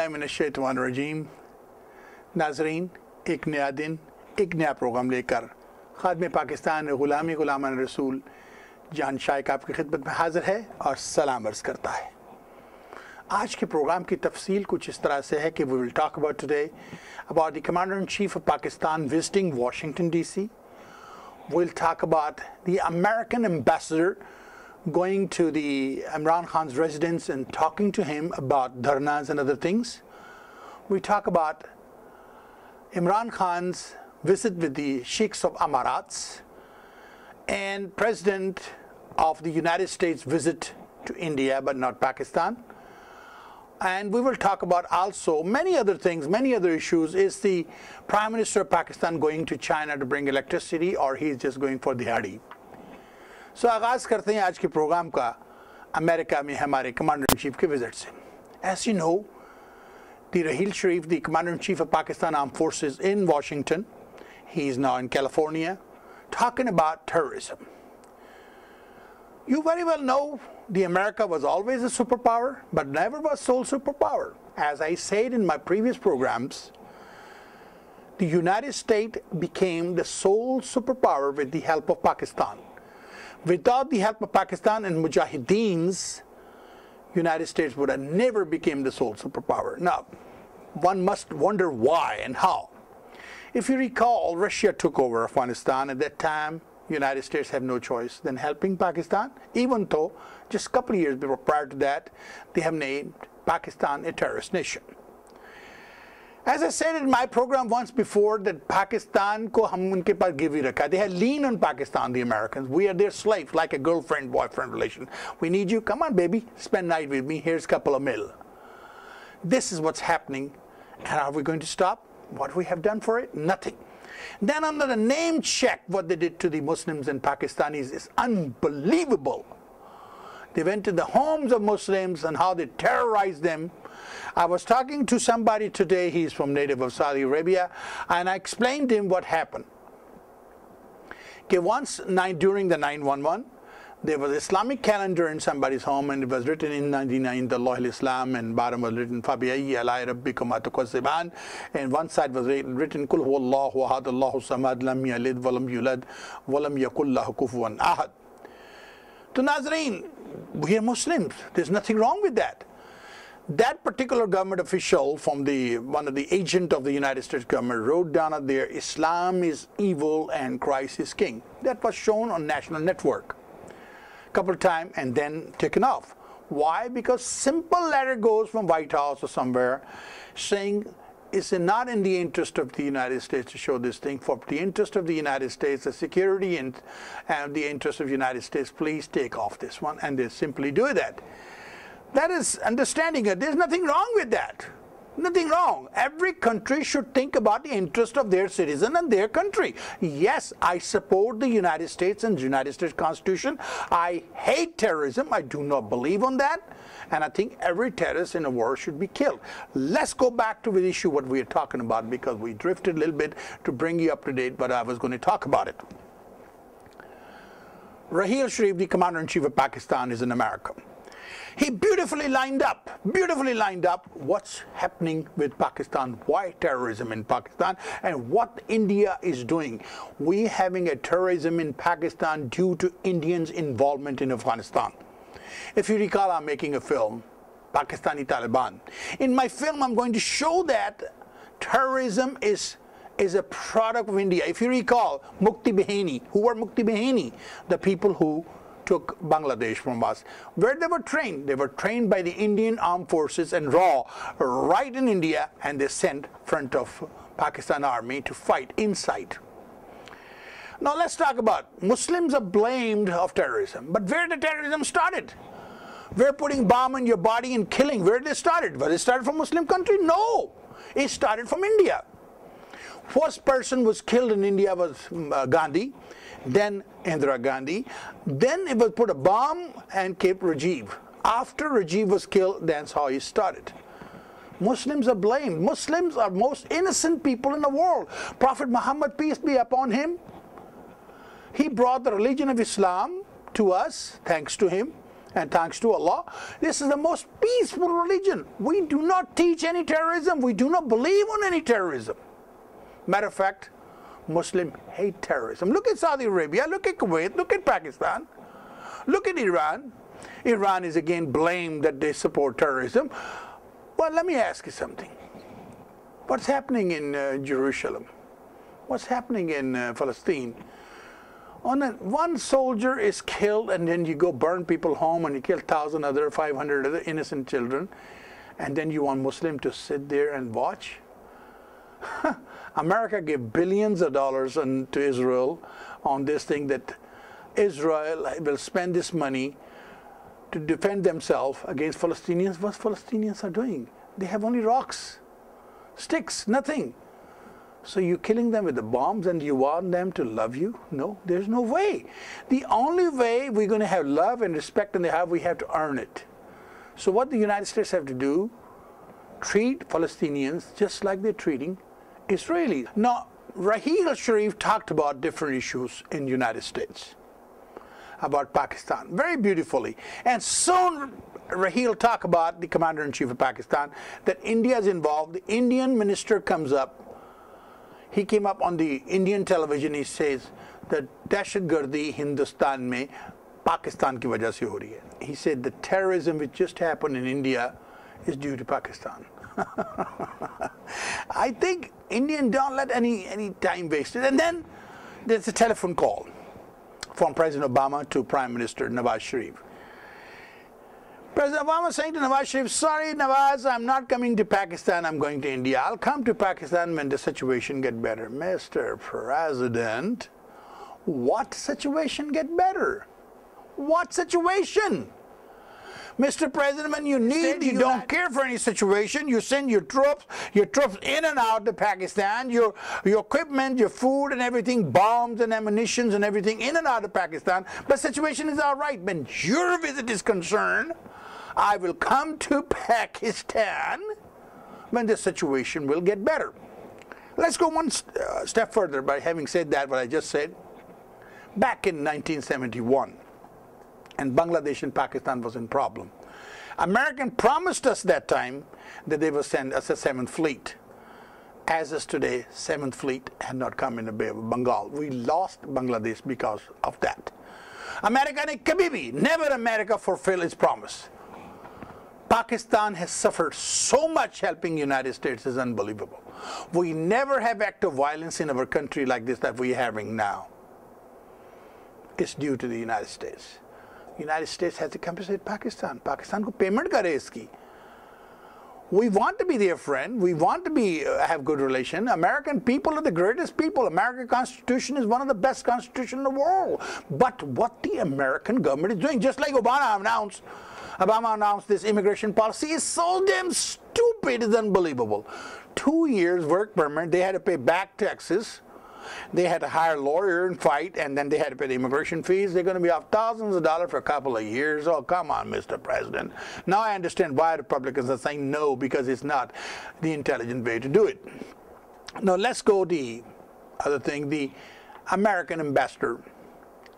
औज़ुबिल्लाहिमिनश्शैतानिर्रजीम। नाज़रीन, एक नया दिन, एक नया प्रोग्राम लेकर खादिम पाकिस्तान ग़ुलामी ग़ुलामान रसूल जान शाइक आपकी खिदमत में हाज़िर है और सलाम अर्ज़ करता है। आज के प्रोग्राम की तफसील कुछ इस तरह से है कि we will talk about today about the commander in chief of Pakistan visiting Washington DC. We'll talk about the American ambassador going to the Imran Khan's residence and talking to him about dharnas and other things. We talk about Imran Khan's visit with the Sheikhs of Amarats and President of the United States visit to India but not Pakistan. And we will talk about also many other things, many other issues. Is the Prime Minister of Pakistan going to China to bring electricity, or he's just going for dihadi? So आगाज़ करते हैं आज के programme का America में हमारे commander in chief के visit से। As you know, the Raheel Sharif, the commander in chief of Pakistan Armed Forces in Washington, he is now in California, talking about terrorism. You very well know the America was always a superpower, but never was sole superpower. As I said in my previous programs, the United States became the sole superpower with the help of Pakistan. Without the help of Pakistan and Mujahideens, United States would have never become the sole superpower. Now, one must wonder why and how. If you recall, Russia took over Afghanistan. At that time, United States had no choice than helping Pakistan, even though just a couple of years prior to that, they have named Pakistan a terrorist nation. As I said in my program once before, that Pakistan ko hum unke paas give hi rakha. They had leaned on Pakistan, the Americans. We are their slaves, like a girlfriend-boyfriend relation. We need you. Come on, baby. Spend night with me. Here's a couple of mil. This is what's happening. And are we going to stop? What we have done for it? Nothing. Then under the name check, what they did to the Muslims and Pakistanis is unbelievable. They went to the homes of Muslims and how they terrorized them. I was talking to somebody today, he's from native of Saudi Arabia, and I explained to him what happened. Okay, once during the 9/11, there was an Islamic calendar in somebody's home, and it was written in 99, the Law al-Islam, and bottom was written, فَبِأَيِّ عَلَىٰ رَبِّكُمَا تُكَذِّبَانِ, and one side was written, قُلْ هُوَ اللَّهُ أَحَدُ اللَّهُ الصَّمَدُ لَمْ يَلِدْ وَلَمْ يُولَدْ وَلَمْ يَكُنْ لَهُ كُفُوًا أَحَدٌ. To Nazreen, we are Muslims. There's nothing wrong with that. That particular government official from one of the agent of the United States government wrote down out there, Islam is evil and Christ is king. That was shown on national network a couple of times and then taken off. Why? Because simple letter goes from White House or somewhere saying it's not in the interest of the United States to show this thing. For the interest of the United States, the security and the interest of the United States, please take off this one. And they simply do that. That is understanding it. There's nothing wrong with that. Nothing wrong. Every country should think about the interest of their citizen and their country. Yes, I support the United States and the United States Constitution. I hate terrorism. I do not believe on that. And I think every terrorist in the world should be killed. Let's go back to the issue what we are talking about, because we drifted a little bit to bring you up to date, but I was going to talk about it. Raheel Sharif, the Commander-in-Chief of Pakistan, is in America. He beautifully lined up what's happening with Pakistan, why terrorism in Pakistan, and what India is doing. We having a terrorism in Pakistan due to Indians' involvement in Afghanistan. If you recall, I'm making a film, Pakistani Taliban. In my film, I'm going to show that terrorism is a product of India. If you recall, Mukti Bahini, who were Mukti Bahini? The people who took Bangladesh from us. Where they were trained? They were trained by the Indian Armed Forces and RAW right in India, and they sent front of Pakistan Army to fight inside. Now let's talk about Muslims are blamed of terrorism, but where the terrorism started? We're putting bomb in your body and killing. Where did it started? Was it started from Muslim country? No, it started from India. First person was killed in India was Gandhi, then Indira Gandhi, then it was put a bomb and kept Rajiv. After Rajiv was killed, that's how he started. Muslims are blamed. Muslims are most innocent people in the world. Prophet Muhammad, peace be upon him, he brought the religion of Islam to us, thanks to him, And thanks to Allah, this is the most peaceful religion. We do not teach any terrorism. We do not believe on any terrorism. Matter of fact, Muslims hate terrorism. Look at Saudi Arabia, look at Kuwait, look at Pakistan, look at Iran. Iran is again blamed that they support terrorism. Well, let me ask you something. What's happening in Jerusalem? What's happening in Palestine? One soldier is killed, and then you go burn people home and you kill 1,000 other, 500 other innocent children, and then you want Muslims to sit there and watch? America gave billions of dollars to Israel on this thing that Israel will spend this money to defend themselves against Palestinians. What Palestinians are doing? They have only rocks, sticks, nothing. So you're killing them with the bombs and you want them to love you? No, there's no way. The only way we're going to have love and respect and we have to earn it. So what the United States have to do, treat Palestinians just like they're treating Israelis. Now, Raheel Sharif talked about different issues in the United States, about Pakistan, very beautifully. And soon Raheel talked about the Commander-in-Chief of Pakistan, that India is involved. The Indian minister comes up. He came up on the Indian television, he says that dahshatgardi Hindustan mein Pakistan ki wajah se ho rahi hai. He said the terrorism which just happened in India is due to Pakistan. I think Indians don't let any time wasted. And then there's a telephone call from President Obama to Prime Minister Nawaz Sharif. President Obama saying to Nawaz Sharif, sorry Nawaz, I'm not coming to Pakistan, I'm going to India. I'll come to Pakistan when the situation get better. Mr. President, what situation get better? What situation? Mr. President, when you need, you don't care for any situation. You send your troops in and out of Pakistan, your equipment, your food and everything, bombs and ammunitions and everything in and out of Pakistan. But situation is all right. When your visit is concerned, I will come to Pakistan when the situation will get better. Let's go one step further by having said that, what I just said. Back in 1971, and Bangladesh and Pakistan was in problem. American promised us that time that they will send us a 7th fleet. As is today, 7th fleet had not come in the Bay of Bengal. We lost Bangladesh because of that. America ne kabhi bhi, never America fulfill its promise. Pakistan has suffered so much helping United States is unbelievable. We never have act of violence in our country like this that we're having now. It's due to the United States. United States has to compensate Pakistan. Pakistan ko payment kare iski. We want to be their friend. We want to have good relation. American people are the greatest people. American Constitution is one of the best constitutions in the world. But what the American government is doing, just like Obama announced this immigration policy, is so damn stupid, it's unbelievable. 2 years work permit, they had to pay back taxes. They had to hire a lawyer and fight, and then they had to pay the immigration fees. They're going to be off thousands of dollars for a couple of years. Oh, come on, Mr. President. Now I understand why Republicans are saying no, because it's not the intelligent way to do it. Now let's go to the other thing. The American ambassador,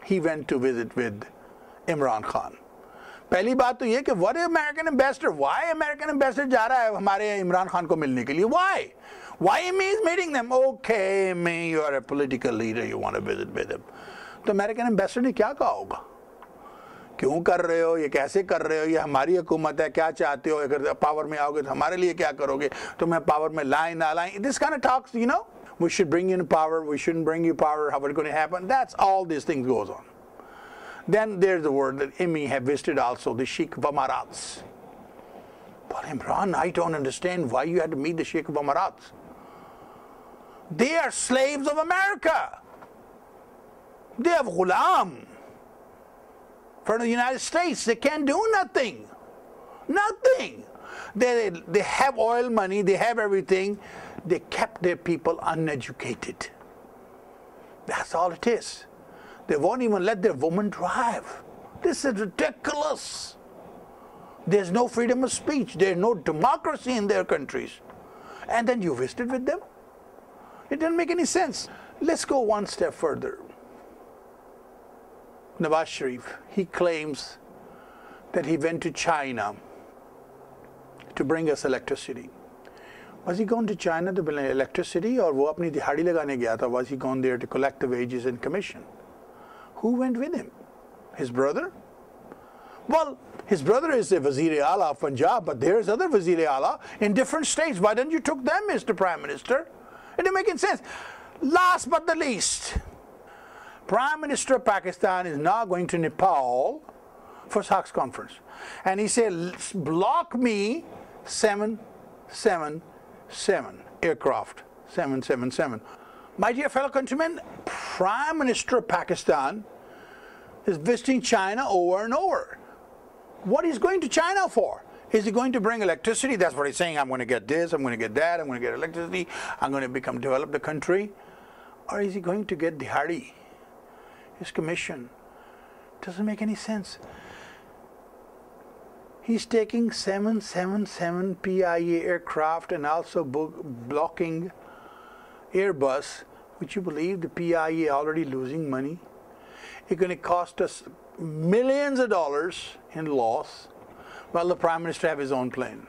he went to visit with Imran Khan. पहली बात तो ये कि what American ambassador? Why American ambassador जा रहा है हमारे इमरान खान को मिलने के लिए? Why? Why me is meeting them? Okay, me, you are a political leader, you want to visit with them. तो American ambassador ने क्या कहा होगा? क्यों कर रहे हो? ये कैसे कर रहे हो? ये हमारी हुकूमत है, क्या चाहते हो? अगर पावर में आओगे तो हमारे लिए क्या करोगे? तुम्हें पावर में लाएं ना लाएं? This kind of talks, you know? We should bring you in power, we shouldn't bring you power, how it's going to happen? That's all these things goes on. Then there's the word that Emmy have visited also, the Sheikh of Emirats. But Imran, I don't understand why you had to meet the Sheikh of Emirats. They are slaves of America. They have ghulam for the United States. They can't do nothing. Nothing. They have oil money, they have everything. They kept their people uneducated. That's all it is. They won't even let their women drive. This is ridiculous. There's no freedom of speech. There's no democracy in their countries. And then you visited with them? It doesn't make any sense. Let's go one step further. Nawaz Sharif, he claims that he went to China to bring us electricity. Was he going to China to bring electricity, or वो अपनी दिहाड़ी लगाने गया था? Was he gone there to collect the wages and commission? Who went with him? His brother? Well, his brother is the Wazir-e-Ala of Punjab, but there's other Wazir-e-Ala in different states. Why don't you took them, Mr. Prime Minister? It didn't make any sense. Last but the least, Prime Minister of Pakistan is now going to Nepal for SACS conference. And he said, block me 777 aircraft, 777. My dear fellow countrymen, Prime Minister of Pakistan is visiting China over and over. What is he going to China for? Is he going to bring electricity? That's what he's saying. I'm going to get this, I'm going to get that, I'm going to get electricity, I'm going to develop the country. Or is he going to get dihadi, his commission? Doesn't make any sense. He's taking 777 PIA aircraft and also blocking Airbus. Would you believe the PIA already losing money? It's going to cost us millions of dollars in loss, while the Prime Minister have his own plane.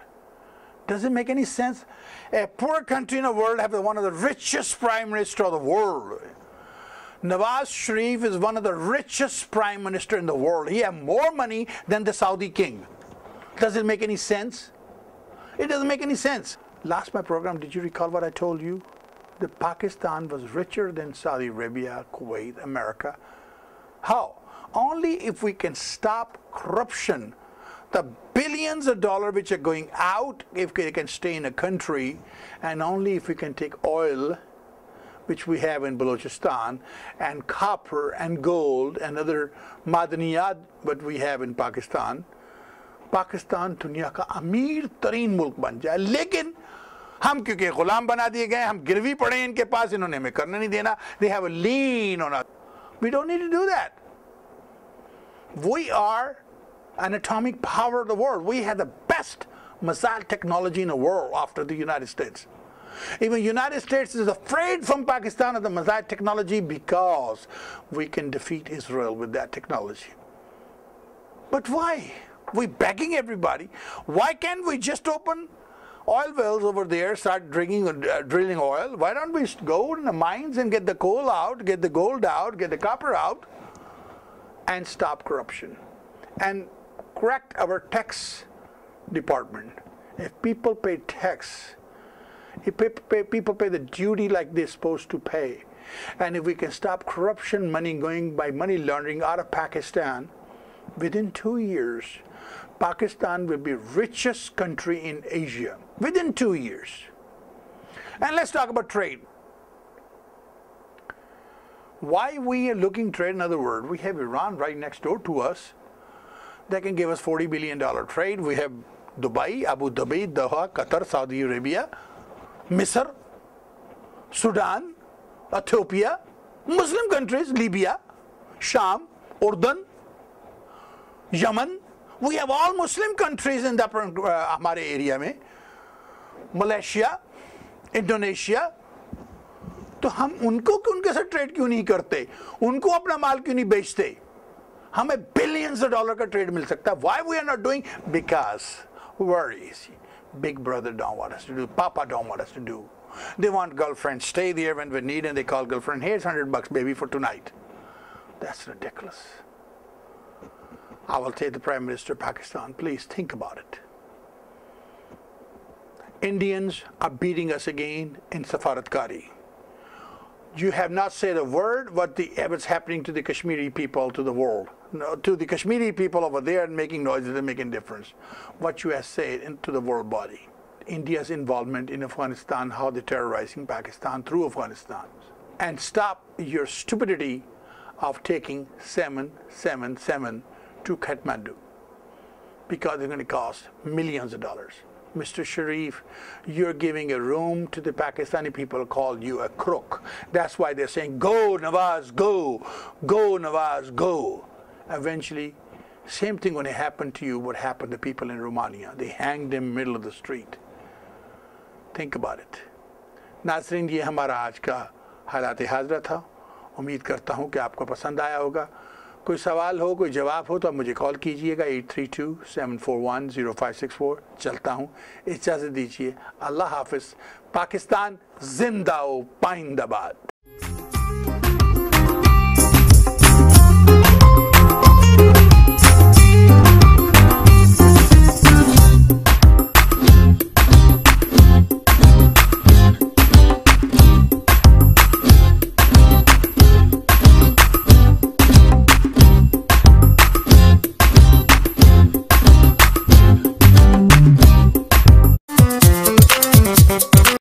Does it make any sense? A poor country in the world have one of the richest Prime Minister of the world. Nawaz Sharif is one of the richest Prime Minister in the world. He has more money than the Saudi king. Does it make any sense? It doesn't make any sense. Last my program, did you recall what I told you? That Pakistan was richer than Saudi Arabia, Kuwait, America. How? Only if we can stop corruption. The billions of dollars which are going out, if they can stay in a country, and only if we can take oil, which we have in Balochistan, and copper and gold and other madaniyat, what we have in Pakistan, Pakistan दुनिया का अमीर तरीन मुल्क बन जाए. लेकिन हम क्योंकि गुलाम बना दिए गए, हम गिरवी पड़े इनके पास, इन्होंने हमें करने नहीं देना. They have a lien on us. We don't need to do that. We are an atomic power of the world. We have the best missile technology in the world after the United States. Even United States is afraid from Pakistan of the missile technology because we can defeat Israel with that technology. But why? We're begging everybody. Why can't we just open oil wells over there, start drilling oil? Why don't we go in the mines and get the coal out, get the gold out, get the copper out, and stop corruption? And correct our tax department. If people pay tax, if people pay the duty like they're supposed to pay, and if we can stop corruption, money going by money laundering out of Pakistan, within 2 years, Pakistan will be richest country in Asia. Within 2 years. And let's talk about trade. Why we are looking trade? In other words, we have Iran right next door to us. They can give us $40 billion trade. We have Dubai, Abu Dhabi, Doha, Qatar, Saudi Arabia, Misr, Sudan, Ethiopia, Muslim countries, Libya, Sham, Urdun, Yemen. We have all Muslim countries in the हमारे area में. Malaysia, Indonesia. तो हम उनके साथ trade क्यों नहीं करते? उनको अपना माल क्यों नहीं बेचते? हमें billions of dollars का ट्रेड मिल सकता है. Why we are not doing? Because we're easy. Big brother don't want us to do. Papa don't want us to do. They want girlfriends. Stay there when we need, and they call girlfriend. Here's $100 baby for tonight. That's ridiculous. I will say the Prime Minister of Pakistan, please think about it. Indians are beating us again in Safaratkari. You have not said a word what's happening to the Kashmiri people, to the world. No, to the Kashmiri people over there and making noises and making difference. What you have said into the world body. India's involvement in Afghanistan, how they're terrorizing Pakistan through Afghanistan. And stop your stupidity of taking 777 to Kathmandu. Because they're going to cost millions of dollars. Mr. Sharif, you're giving a room to the Pakistani people, call you a crook. That's why they're saying, go Nawaz, go. Go Nawaz, go. Eventually, same thing going to happen to you what happened to people in Romania. They hanged them in the middle of the street. Think about it. नाज़रीन, ये हमारा आज का हालात हाज़रा था. उम्मीद करता हूँ कि आपको पसंद आया होगा. कोई सवाल हो, कोई जवाब हो तो आप मुझे कॉल कीजिएगा 832-741-0564। चलता हूँ, इजाज़त दीजिए। अल्लाह हाफिज़। पाकिस्तान जिंदा हो, पाइंदाबाद।